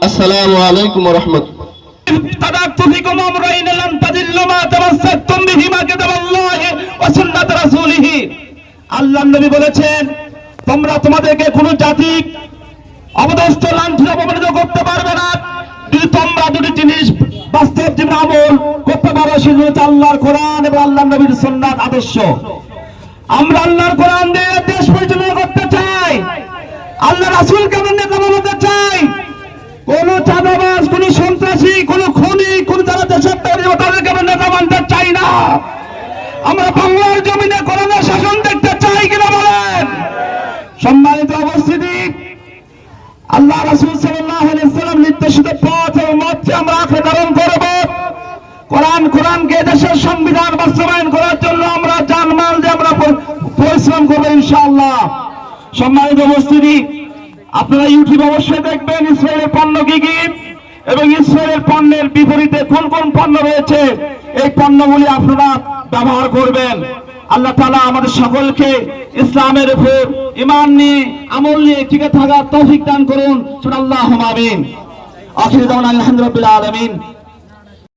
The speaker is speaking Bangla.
আসসালামু আলাইকুম ওয়া রাহমাতুল্লাহ। তাদাক্তুফিকুম আমরাইন লান তাদিল্লু মা তামাসসাকতুম বিহিমা কিতাবাল্লাহি ওয়া সুন্নাত রাসূলিহি। আল্লাহর নবী বলেছেন, তোমরা তোমাদেরকে কোন জাতি অবদস্থ লাঞ্ছিত অপমানিত করতে পারবে না যদি তোমরা দুটি জিনিস বাস্তব জীবনে আমল করতে পারো, সেগুলো হচ্ছে আল্লাহর কোরআন এবং আল্লাহর নবীর সুন্নাত আদর্শ। আমরা আল্লাহর কোরআন দিয়ে দেশ পরিচালনা করতে চাই, আল্লাহ রাসূলকে আমরা নেতা বানাতে চাই। কোন চাঁদাবাজ, কোন সন্ত্রাসী, কোন খুনি, কোন যারা দেশের তাদেরকে আমরা নেতা মানতে চাই না। আমরা বাংলার জমিনে কোরআনের শাসন দেখতে চাই কিনা বলেন? সম্মানিত উপস্থিতি, আল্লাহ রাসূল সাল্লাল্লাহু আলাইহি ওয়াসাল্লাম নির্দেশিত পথ এবং মতকে আমরা আঁকড়ে ধারণ করব। কোরআনকে দেশের সংবিধান বাস্তবায়ন করার জন্য আমরা জানমাল দিয়ে আমরা পরিশ্রম করবো ইনশাআল্লাহ। সম্মানিত উপস্থিতি, আপনারা ইউটিউব অবশ্যই দেখবেন ইসরায়েলের পণ্য কি কি এবং ইসরায়েলের পণ্যের বিপরীতে কোন কোন পণ্য রয়েছে, এই পণ্যগুলি আপনারা ব্যবহার করবেন। আল্লাহ তাআলা আমাদের সকলকে ইসলামের উপর ঈমান নিয়ে আমল নিয়ে টিকে থাকার তৌফিক দান করুন। সুবহানাল্লাহ আমিন। আখির দাওয়ানা আলহামদুলিল্লাহি রাব্বিল আলামিন।